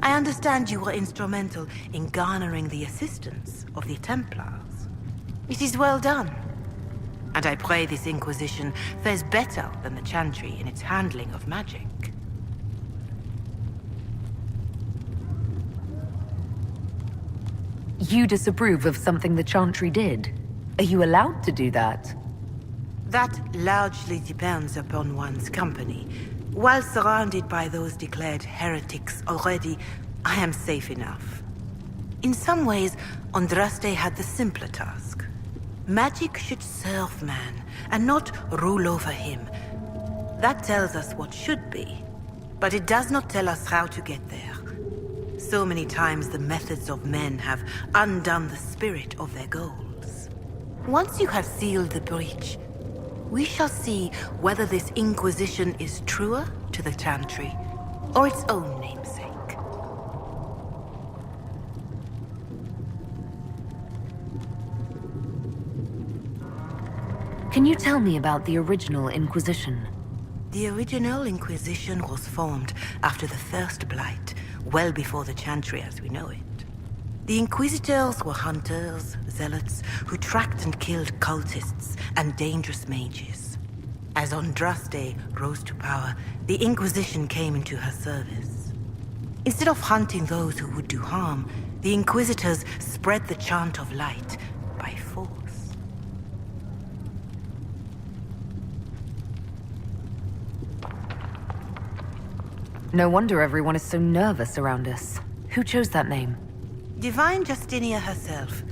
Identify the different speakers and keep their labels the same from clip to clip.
Speaker 1: I understand you were instrumental in garnering the assistance of the Templars. It is well done. And I pray this Inquisition fares better than the Chantry in its handling of magic.
Speaker 2: You disapprove of something the Chantry did? Are you allowed to do that?
Speaker 1: That largely depends upon one's company. While surrounded by those declared heretics already, I am safe enough. In some ways, Andraste had the simpler task. Magic should serve man, and not rule over him. That tells us what should be, but it does not tell us how to get there. So many times the methods of men have undone the spirit of their goals. Once you have sealed the breach, we shall see whether this Inquisition is truer to the Chantry, or its own namesake.
Speaker 2: Can you tell me about the original Inquisition?
Speaker 1: The original Inquisition was formed after the First Blight, well before the Chantry as we know it. The Inquisitors were hunters, zealots, who tracked and killed cultists and dangerous mages. As Andraste rose to power, the Inquisition came into her service. Instead of hunting those who would do harm, the Inquisitors spread the chant of light by force.
Speaker 2: No wonder everyone is so nervous around us. Who chose that name?
Speaker 1: Divine Justinia herself.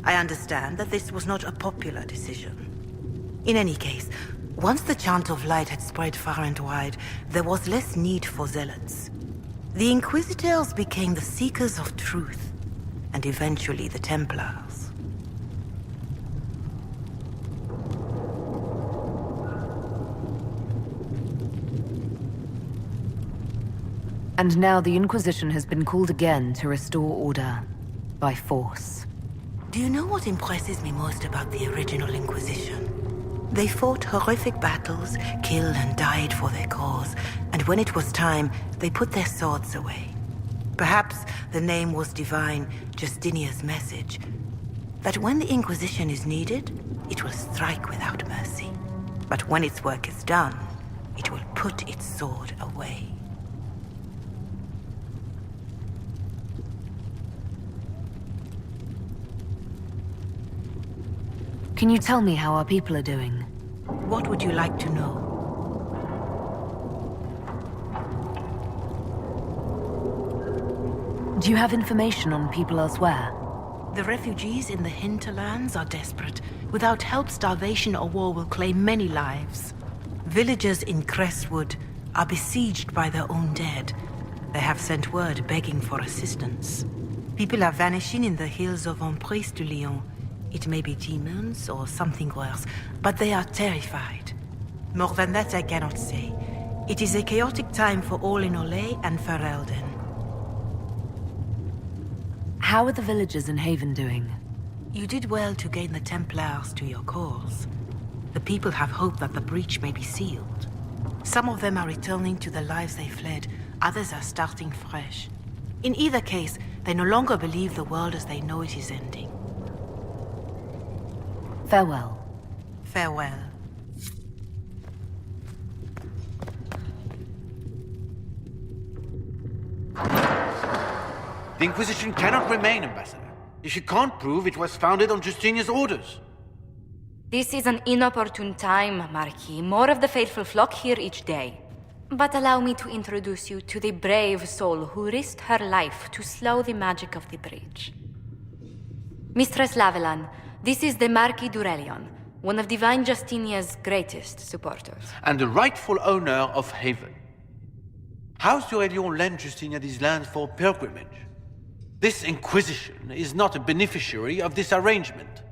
Speaker 1: I understand that this was not a popular decision. In any case, once the chant of light had spread far and wide, there was less need for zealots. The Inquisitors became the seekers of truth, and eventually the Templars.
Speaker 2: And now the Inquisition has been called again to restore order. By force.
Speaker 1: Do you know what impresses me most about the original Inquisition? They fought horrific battles, killed and died for their cause, and when it was time, they put their swords away. Perhaps the name was Divine Justinia's message, that when the Inquisition is needed, it will strike without mercy. But when its work is done, it will put its sword away.
Speaker 2: Can you tell me how our people are doing?
Speaker 1: What would you like to know?
Speaker 2: Do you have information on people elsewhere?
Speaker 1: The refugees in the hinterlands are desperate. Without help, starvation or war will claim many lives. Villagers in Crestwood are besieged by their own dead. They have sent word begging for assistance. People are vanishing in the hills of Emprise de Lyon. It may be demons or something worse, but they are terrified. More than that I cannot say. It is a chaotic time for all in Olay and Ferelden.
Speaker 2: How are the villagers in Haven doing?
Speaker 1: You did well to gain the Templars to your cause. The people have hope that the breach may be sealed. Some of them are returning to the lives they fled, others are starting fresh. In either case, they no longer believe the world as they know it is ending.
Speaker 2: Farewell.
Speaker 1: Farewell.
Speaker 3: The Inquisition cannot remain, Ambassador, if you can't prove it was founded on Justinia's orders.
Speaker 4: This is an inopportune time, Marquis. More of the faithful flock here each day. But allow me to introduce you to the brave soul who risked her life to slow the magic of the breach. Mistress Lavelan, this is the Marquis d'Aurelion, one of Divine Justinia's greatest supporters.
Speaker 3: And the rightful owner of Haven. House d'Aurelion lent Justinia these lands for pilgrimage. This Inquisition is not a beneficiary of this arrangement.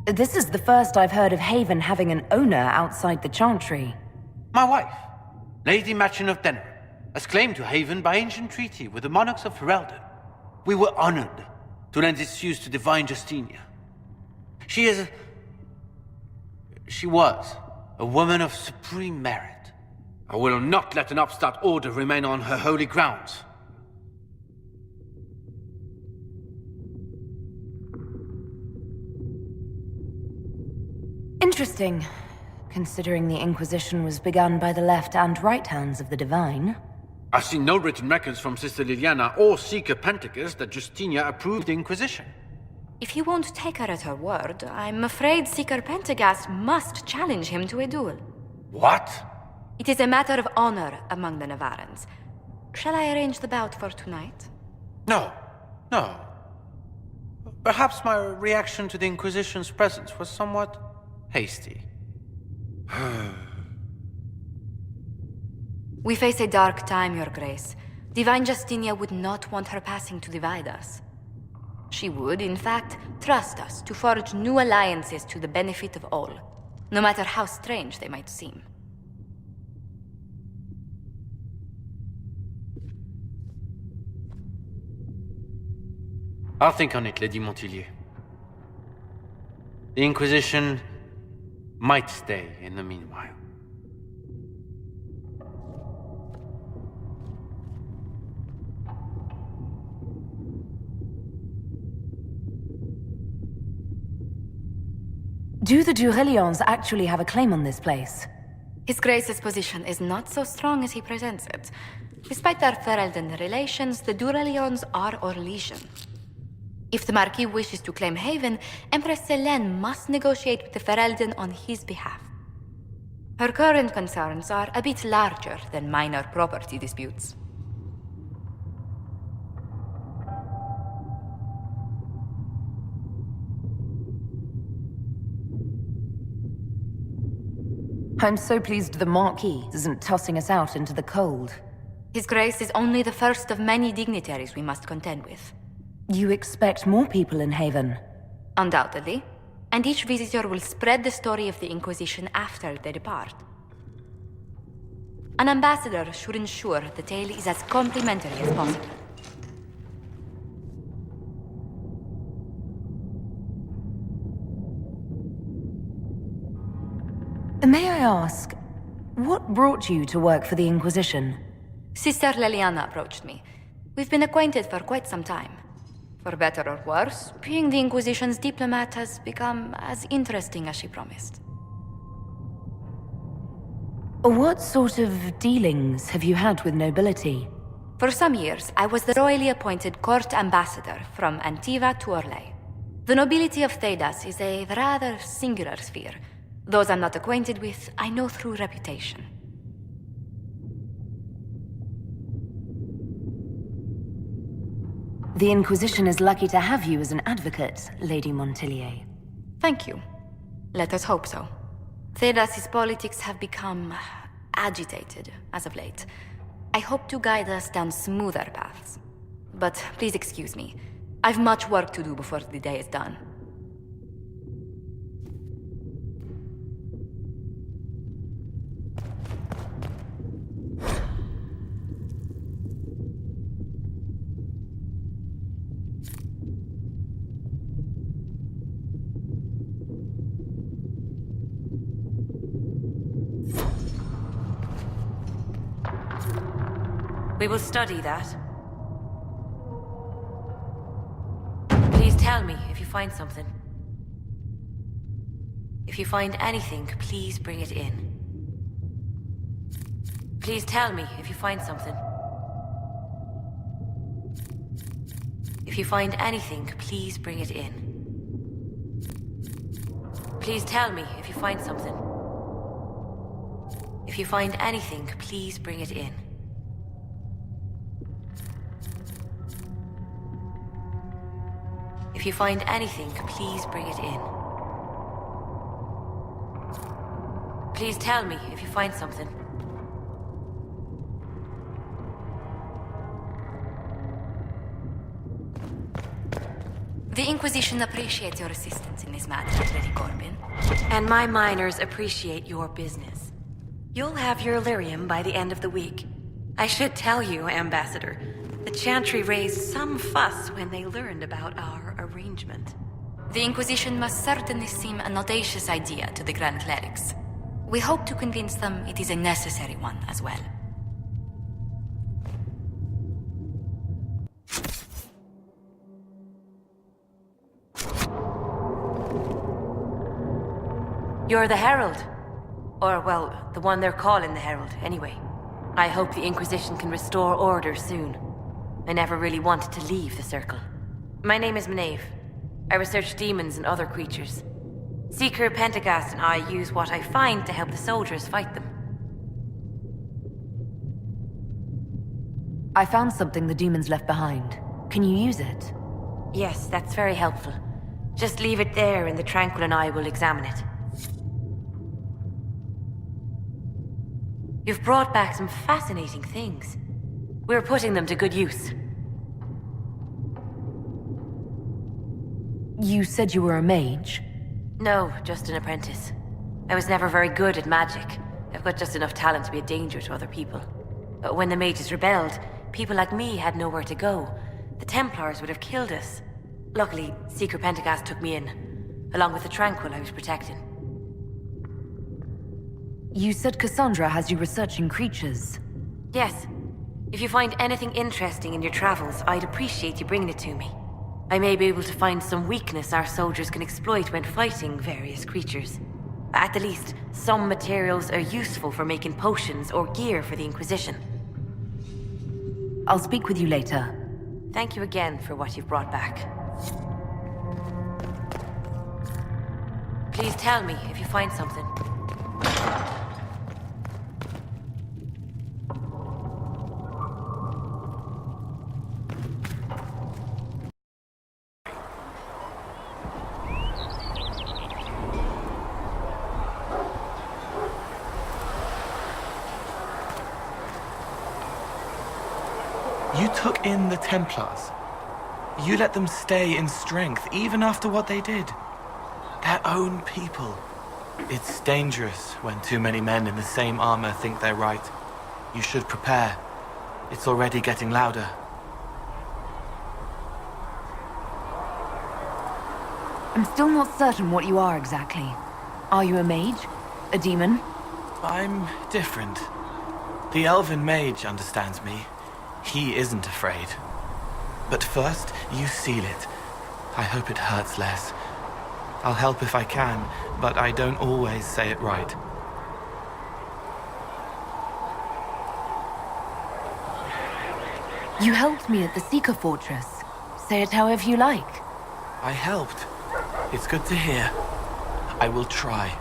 Speaker 2: This is the first I've heard of Haven having an owner outside the Chantry.
Speaker 3: My wife, Lady Machin of Denner, has claimed to Haven by ancient treaty with the monarchs of Ferelden. We were honored to lend its use to Divine Justinia. She was a woman of supreme merit. I will not let an upstart order remain on her holy grounds.
Speaker 2: Interesting, considering the Inquisition was begun by the left and right hands of the Divine.
Speaker 3: I've seen no written records from Sister Liliana or Seeker Pentecost that Justinia approved the Inquisition.
Speaker 4: If you won't take her at her word, I'm afraid Seeker Pentagast must challenge him to a duel.
Speaker 3: What?
Speaker 4: It is a matter of honor among the Navarrans. Shall I arrange the bout for tonight?
Speaker 3: No. No. Perhaps my reaction to the Inquisition's presence was somewhat hasty.
Speaker 4: We face a dark time, Your Grace. Divine Justinia would not want her passing to divide us. She would, in fact, trust us to forge new alliances to the benefit of all, no matter how strange they might seem.
Speaker 3: I'll think on it, Lady Montilyet. The Inquisition might stay in the meanwhile.
Speaker 2: Do the Durelions actually have a claim on this place?
Speaker 4: His Grace's position is not so strong as he presents it. Despite their Ferelden relations, the Durelions are our legion. If the Marquis wishes to claim Haven, Empress Selene must negotiate with the Ferelden on his behalf. Her current concerns are a bit larger than minor property disputes.
Speaker 2: I'm so pleased the Marquis isn't tossing us out into the cold.
Speaker 4: His Grace is only the first of many dignitaries we must contend with.
Speaker 2: You expect more people in Haven?
Speaker 4: Undoubtedly. And each visitor will spread the story of the Inquisition after they depart. An ambassador should ensure the tale is as complimentary as possible.
Speaker 2: May I ask, what brought you to work for the Inquisition?
Speaker 4: Sister Liliana approached me. We've been acquainted for quite some time. For better or worse, being the Inquisition's diplomat has become as interesting as she promised.
Speaker 2: What sort of dealings have you had with nobility?
Speaker 4: For some years, I was the royally appointed court ambassador from Antiva to Orlais. The nobility of Thedas is a rather singular sphere. Those I'm not acquainted with, I know through reputation.
Speaker 2: The Inquisition is lucky to have you as an advocate, Lady Montilyet.
Speaker 4: Thank you. Let us hope so. Thedas' politics have become agitated as of late. I hope to guide us down smoother paths. But please excuse me. I've much work to do before the day is done.
Speaker 5: We will study that. Please tell me if you find something. If you find anything, please bring it in. Please tell me if you find something. If you find anything, please bring it in. Please tell me if you find something. If you find anything, please bring it in. If you find anything, please bring it in. Please tell me if you find something.
Speaker 4: The Inquisition appreciates your assistance in this matter, Lady Corbin.
Speaker 5: And my miners appreciate your business. You'll have your lyrium by the end of the week. I should tell you, Ambassador, the Chantry raised some fuss when they learned about our arrangement.
Speaker 4: The Inquisition must certainly seem an audacious idea to the Grand Clerics. We hope to convince them it is a necessary one as well.
Speaker 5: You're the Herald. Or, well, the one they're calling the Herald, anyway. I hope the Inquisition can restore order soon. I never really wanted to leave the Circle. My name is Maeve. I research demons and other creatures. Seeker Pentagast and I use what I find to help the soldiers fight them.
Speaker 2: I found something the demons left behind. Can you use it?
Speaker 5: Yes, that's very helpful. Just leave it there and the Tranquil and I will examine it. You've brought back some fascinating things. We're putting them to good use.
Speaker 2: You said you were a mage?
Speaker 5: No, just an apprentice. I was never very good at magic. I've got just enough talent to be a danger to other people. But when the mages rebelled, people like me had nowhere to go. The Templars would have killed us. Luckily, Seeker Pentagast took me in, along with the Tranquil I was protecting.
Speaker 2: You said Cassandra has you researching creatures.
Speaker 5: Yes. If you find anything interesting in your travels, I'd appreciate you bringing it to me. I may be able to find some weakness our soldiers can exploit when fighting various creatures. At the least, some materials are useful for making potions or gear for the Inquisition.
Speaker 2: I'll speak with you later.
Speaker 5: Thank you again for what you've brought back. Please tell me if you find something.
Speaker 6: You took in the Templars. You let them stay in strength, even after what they did. Their own people. It's dangerous when too many men in the same armor think they're right. You should prepare. It's already getting louder.
Speaker 2: I'm still not certain what you are exactly. Are you a mage? A demon?
Speaker 6: I'm different. The elven mage understands me. He isn't afraid. But first, you seal it. I hope it hurts less. I'll help if I can, but I don't always say it right.
Speaker 2: You helped me at the Seeker Fortress. Say it however you like.
Speaker 6: I helped. It's good to hear. I will try.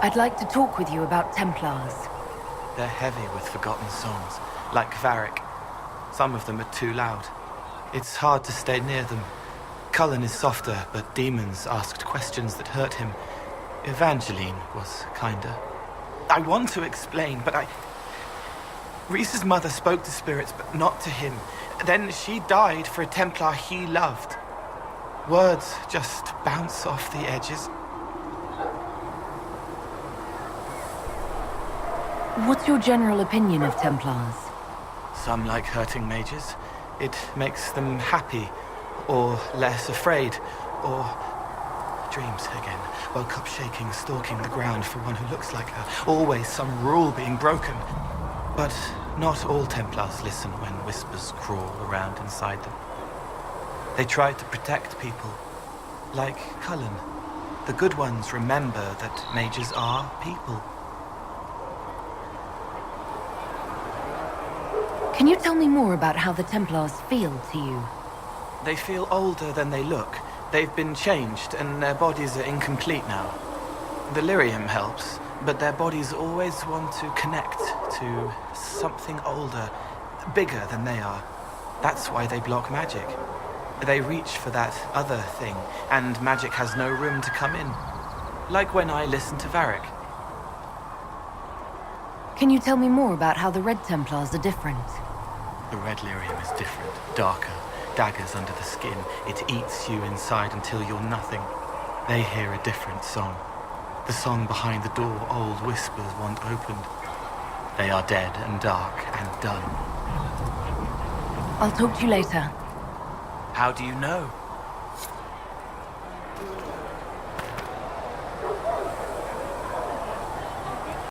Speaker 2: I'd like to talk with you about Templars.
Speaker 6: They're heavy with forgotten songs, like Varric. Some of them are too loud. It's hard to stay near them. Cullen is softer, but demons asked questions that hurt him. Evangeline was kinder. I want to explain, but Reese's mother spoke to spirits, but not to him. Then she died for a Templar he loved. Words just bounce off the edges.
Speaker 2: What's your general opinion of Templars?
Speaker 6: Some like hurting mages. It makes them happy, or less afraid, or dreams again. Woke up shaking, stalking the ground for one who looks like her. Always some rule being broken. But not all Templars listen when whispers crawl around inside them. They try to protect people, like Cullen. The good ones remember that mages are people.
Speaker 2: Can you tell me more about how the Templars feel to you?
Speaker 6: They feel older than they look. They've been changed, and their bodies are incomplete now. The lyrium helps, but their bodies always want to connect to something older, bigger than they are. That's why they block magic. They reach for that other thing, and magic has no room to come in. Like when I listen to Varric.
Speaker 2: Can you tell me more about how the Red Templars are different?
Speaker 6: The red lyrium is different, darker, daggers under the skin. It eats you inside until you're nothing. They hear a different song. The song behind the door old whispers want opened. They are dead and dark and done.
Speaker 2: I'll talk to you later.
Speaker 6: How do you know?